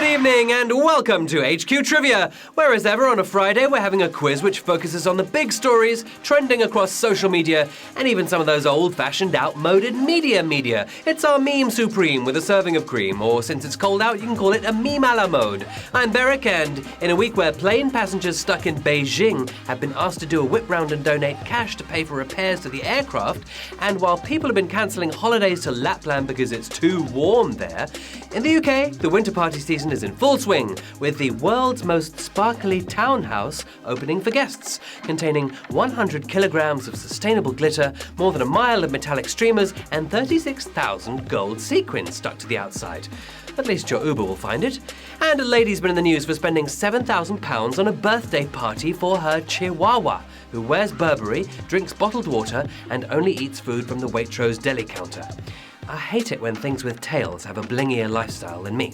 evening and welcome to HQ Trivia, where as ever on a Friday we're having a quiz which focuses on the big stories trending across social media and even some of those old-fashioned outmoded media. It's our meme supreme with a serving of cream, or since it's cold out you can call it a meme a la mode. I'm Beric, and in a week where plane passengers stuck in Beijing have been asked to do a whip round and donate cash to pay for repairs to the aircraft, and while people have been cancelling holidays to Lapland because it's too warm there, in the UK the winter party season is in full swing, with the world's most sparkly townhouse opening for guests, containing 100 kilograms of sustainable glitter, more than a mile of metallic streamers, and 36,000 gold sequins stuck to the outside. At least your Uber will find it. And a lady's been in the news for spending £7,000 on a birthday party for her Chihuahua, who wears Burberry, drinks bottled water, and only eats food from the Waitrose deli counter. I hate it when things with tails have a blingier lifestyle than me.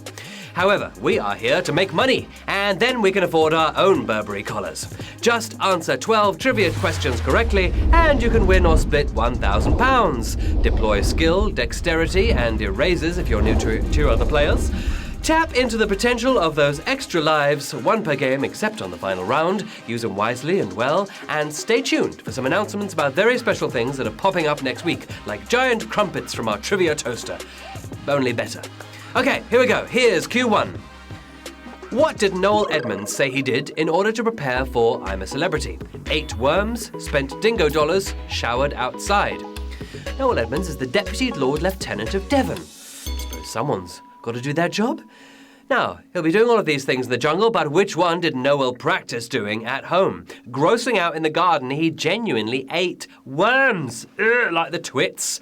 However, we are here to make money, and then we can afford our own Burberry collars. Just answer 12 trivia questions correctly, and you can win or split £1,000. Deploy skill, dexterity, and erasers if you're new to other players. Tap into the potential of those extra lives, one per game except on the final round. Use them wisely and well, and stay tuned for some announcements about very special things that are popping up next week, like giant crumpets from our trivia toaster. Only better. Okay, here we go. Here's Q1. What did Noel Edmonds say he did in order to prepare for I'm a Celebrity? Ate worms, spent dingo dollars, showered outside. Noel Edmonds is the Deputy Lord Lieutenant of Devon. I suppose someone's got to do their job? Now, he'll be doing all of these things in the jungle, but which one did Noel practice doing at home? Grossing out in the garden, he genuinely ate worms. Like the twits.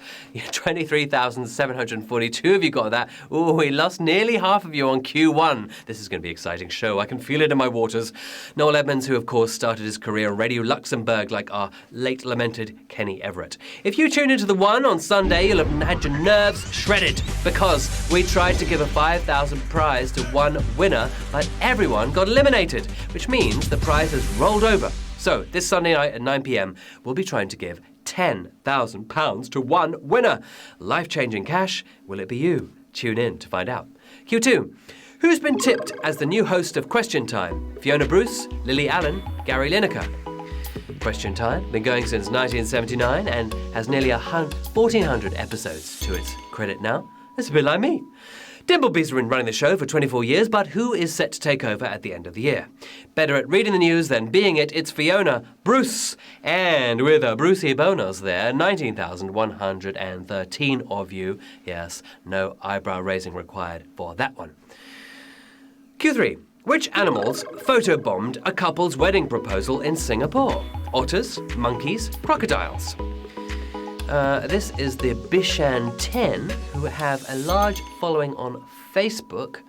23,742 of you got that. Ooh, we lost nearly half of you on Q1. This is going to be an exciting show. I can feel it in my waters. Noel Edmonds, who of course started his career on Radio Luxembourg like our late lamented Kenny Everett. If you tune into the one on Sunday, you'll have had your nerves shredded because we tried to give a 5,000 prize to one winner, but everyone got eliminated, which means the prize has rolled over. So this Sunday night at 9 p.m, we'll be trying to give £10,000 to one winner. Life-changing cash. Will it be you? Tune in to find out. Q2. Who's been tipped as the new host of Question Time? Fiona Bruce, Lily Allen, Gary Lineker. Question Time, been going since 1979 and has nearly 1,400 episodes to its credit now. That's a bit like me. Dimblebees have been running the show for 24 years, but who is set to take over at the end of the year? Better at reading the news than being it, it's Fiona Bruce. And with a Brucey bonus there, 19,113 of you. Yes, no eyebrow raising required for that one. Q3. Which animals photobombed a couple's wedding proposal in Singapore? Otters, monkeys, crocodiles. This is the Bishan 10, who have a large following on Facebook.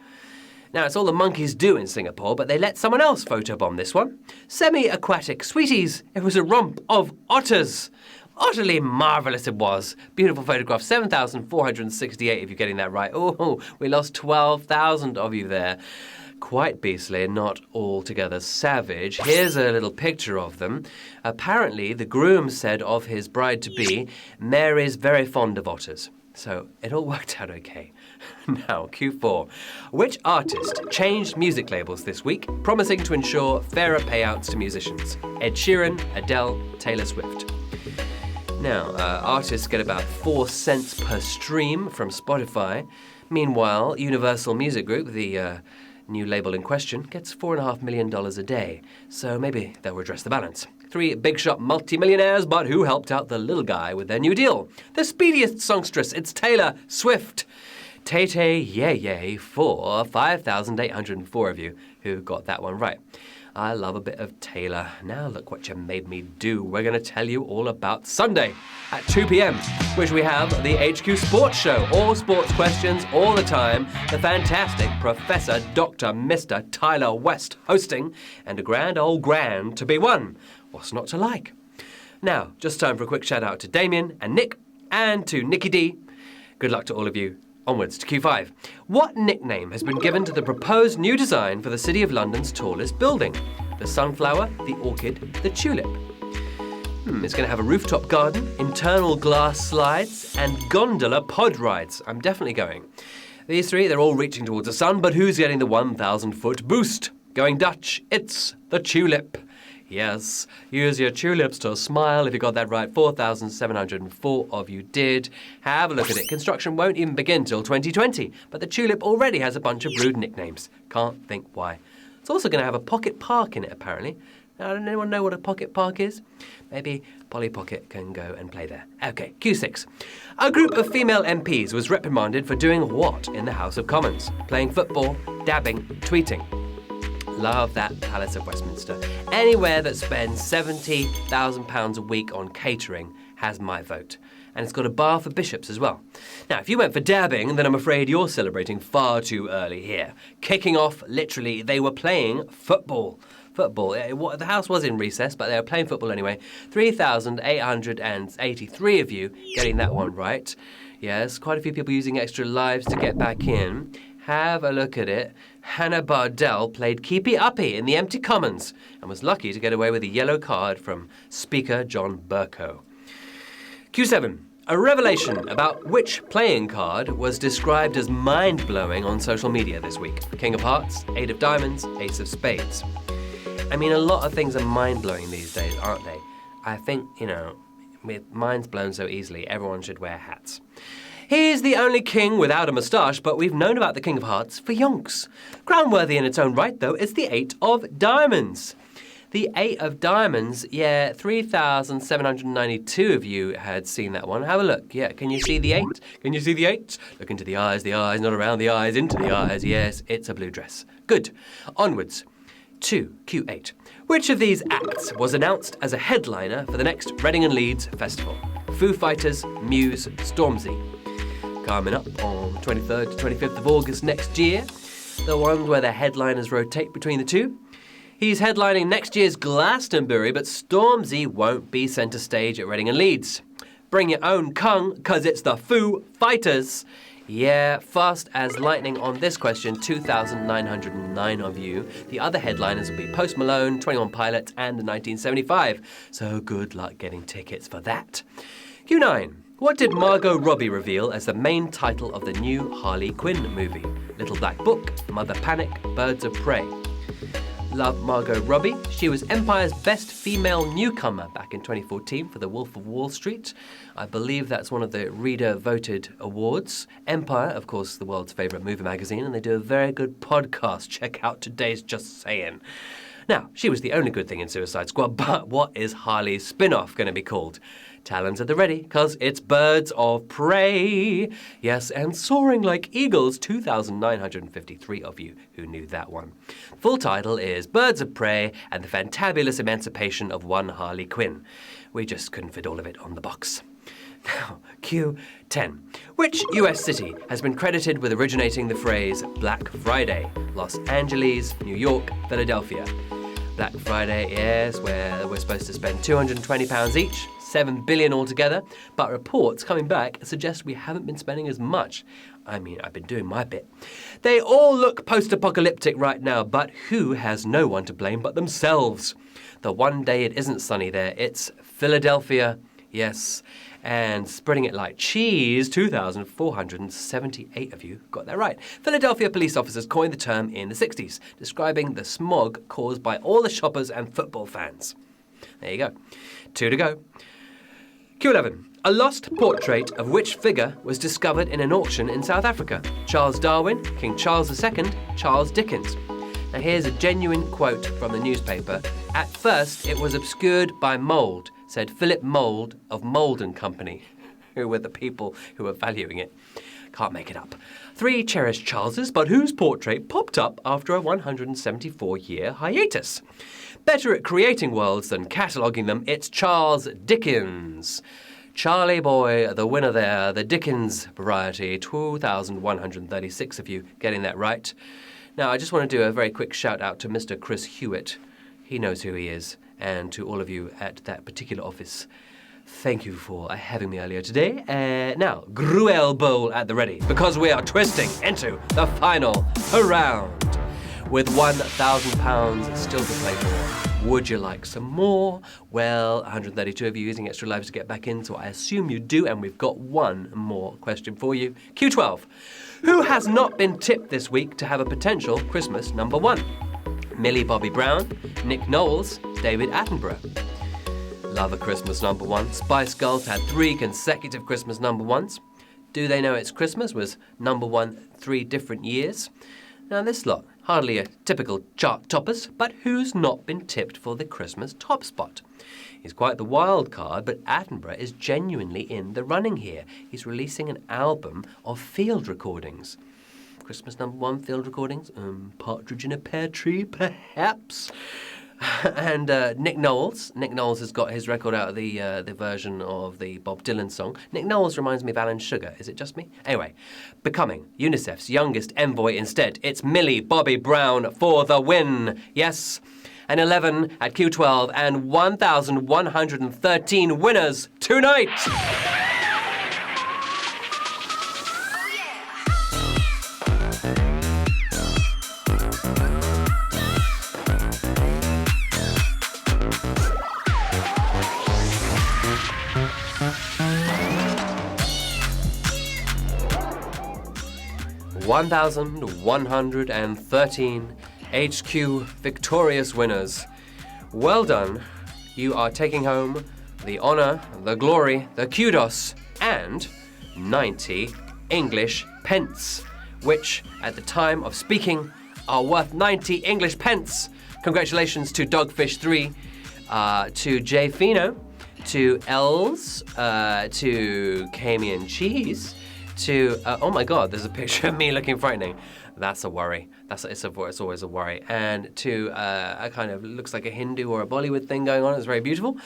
Now, it's all the monkeys do in Singapore, but they let someone else photobomb this one. Semi-aquatic sweeties. It was a romp of otters. Utterly marvellous it was. Beautiful photograph. 7,468 if you're getting that right. Oh, we lost 12,000 of you there. Quite beastly, not altogether savage. Here's a little picture of them. Apparently, the groom said of his bride-to-be, Mary's very fond of otters. So it all worked out okay. Now, Q4. Which artist changed music labels this week, promising to ensure fairer payouts to musicians? Ed Sheeran, Adele, Taylor Swift. Now, artists get about 4 cents per stream from Spotify. Meanwhile, Universal Music Group, the new label in question, gets $4.5 million a day, so maybe they'll redress the balance. 3 big shot multi-millionaires, but who helped out the little guy with their new deal? The speediest songstress, it's Taylor Swift. Tay-Tay Yay for 5,804 of you who got that one right. I love a bit of Taylor. Now look what you made me do. We're going to tell you all about Sunday at 2 p.m, which we have the HQ Sports Show. All sports questions, all the time. The fantastic Professor Dr. Mr. Tyler West hosting, and a grand old grand to be won. What's not to like? Now, just time for a quick shout out to Damien and Nick, and to Nikki D. Good luck to all of you. Onwards to Q5. What nickname has been given to the proposed new design for the City of London's tallest building? The sunflower, the orchid, the tulip. It's going to have a rooftop garden, internal glass slides, and gondola pod rides. I'm definitely going. These three, they're all reaching towards the sun, but who's getting the 1,000-foot boost? Going Dutch, it's the tulip. Yes, use your tulips to smile if you got that right. 4,704 of you did. Have a look at it. Construction won't even begin till 2020, but the tulip already has a bunch of rude nicknames. Can't think why. It's also going to have a pocket park in it, apparently. Now, does anyone know what a pocket park is? Maybe Polly Pocket can go and play there. Okay, Q6. A group of female MPs was reprimanded for doing what in the House of Commons? Playing football, dabbing, tweeting. Love that Palace of Westminster. Anywhere that spends £70,000 a week on catering has my vote. And it's got a bar for bishops as well. Now, if you went for dabbing, then I'm afraid you're celebrating far too early here. Kicking off, literally, they were playing football. The House was in recess, but they were playing football anyway. 3,883 of you getting that one right. Yes, quite a few people using extra lives to get back in. Have a look at it. Hannah Bardell played Keepy Uppy in the empty Commons and was lucky to get away with a yellow card from Speaker John Bercow. Q7. A revelation about which playing card was described as mind-blowing on social media this week. King of Hearts, Eight of Diamonds, Ace of Spades. I mean, a lot of things are mind-blowing these days, aren't they? I think, with minds blown so easily, everyone should wear hats. He's the only king without a moustache, but we've known about the King of Hearts for yonks. Crown-worthy in its own right, though, is the Eight of Diamonds. The Eight of Diamonds, 3,792 of you had seen that one. Have a look. Yeah, can you see the eight? Can you see the eight? Look into the eyes, not around the eyes, into the eyes. Yes, it's a blue dress. Good. Onwards. 2, Q8. Which of these acts was announced as a headliner for the next Reading and Leeds festival? Foo Fighters, Muse, Stormzy. Coming up on the 23rd to 25th of August next year, the one where the headliners rotate between the two. He's headlining next year's Glastonbury, but Stormzy won't be centre stage at Reading and Leeds. Bring your own Kung, 'cause it's the Foo Fighters. Yeah, fast as lightning on this question, 2,909 of you. The other headliners will be Post Malone, 21 Pilots, and 1975. So good luck getting tickets for that. Q9. What did Margot Robbie reveal as the main title of the new Harley Quinn movie? Little Black Book, Mother Panic, Birds of Prey. Love Margot Robbie. She was Empire's best female newcomer back in 2014 for The Wolf of Wall Street. I believe that's one of the reader-voted awards. Empire, of course, the world's favourite movie magazine, and they do a very good podcast. Check out today's Just Saying. Now, she was the only good thing in Suicide Squad, but what is Harley's spin-off going to be called? Talons at the ready, 'cause it's Birds of Prey. Yes, and soaring like eagles, 2,953 of you who knew that one. Full title is Birds of Prey and the Fantabulous Emancipation of One Harley Quinn. We just couldn't fit all of it on the box. Now, Q10. Which US city has been credited with originating the phrase Black Friday? Los Angeles, New York, Philadelphia. Black Friday, yes, where we're supposed to spend £220 each, $7 billion altogether, but reports coming back suggest we haven't been spending as much. I mean, I've been doing my bit. They all look post-apocalyptic right now, but who has no one to blame but themselves? The one day it isn't sunny there, it's Philadelphia, yes. And spreading it like cheese, 2,478 of you got that right. Philadelphia police officers coined the term in the 60s, describing the smog caused by all the shoppers and football fans. There you go. 2 to go. Q11. A lost portrait of which figure was discovered in an auction in South Africa? Charles Darwin, King Charles II, Charles Dickens. Now here's a genuine quote from the newspaper. At first, it was obscured by mould, said Philip Mould of Mould and Company, who were the people who were valuing it. Can't make it up. 3 cherished Charleses, but whose portrait popped up after a 174-year hiatus? Better at creating worlds than cataloguing them, it's Charles Dickens. Charlie boy, the winner there, the Dickens variety, 2,136 of you getting that right. Now, I just want to do a very quick shout out to Mr. Chris Hewitt. He knows who he is. And to all of you at that particular office, thank you for having me earlier today. Now, Gruel Bowl at the ready, because we are twisting into the final round. With £1,000 still to play for, Would you like some more? Well, 132 of you using extra lives to get back in, so I assume you do, and we've got one more question for you. Q12. Who has not been tipped this week to have a potential Christmas number one? Millie Bobby Brown, Nick Knowles, David Attenborough. Love a Christmas number one. Spice Girls had 3 consecutive Christmas number ones. Do They Know It's Christmas was number one 3 different years. Now this lot, hardly a typical chart toppers, but who's not been tipped for the Christmas top spot? He's quite the wild card, but Attenborough is genuinely in the running here. He's releasing an album of field recordings. Christmas number one field recordings? Partridge in a Pear Tree, perhaps? And Nick Knowles has got his record out of the version of the Bob Dylan song. Nick Knowles reminds me of Alan Sugar. Is it just me? Anyway, becoming UNICEF's youngest envoy instead. It's Millie Bobby Brown for the win. Yes, an 11 at Q12 and 1,113 winners tonight. 1,113 HQ victorious winners. Well done. You are taking home the honour, the glory, the kudos, and 90 English pence, which at the time of speaking are worth 90 English pence. Congratulations to Dogfish3, to Jay Fino, to Els, to Camian Cheese, to, oh my God, there's a picture of me looking frightening. That's a worry. It's always a worry. And to a kind of, looks like a Hindu or a Bollywood thing going on. It's very beautiful.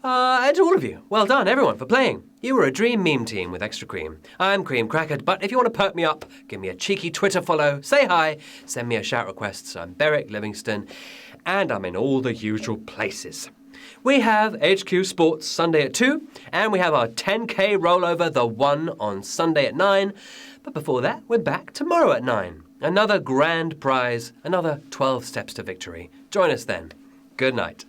And to all of you, well done, everyone, for playing. You were a dream meme team with extra cream. I'm Cream Crackered, but if you want to perk me up, give me a cheeky Twitter follow, say hi, send me a shout request. I'm Beric Livingstone, and I'm in all the usual places. We have HQ Sports Sunday at 2, and we have our 10K rollover, the one on Sunday at 9. But before that, we're back tomorrow at 9. Another grand prize, another 12 steps to victory. Join us then. Good night.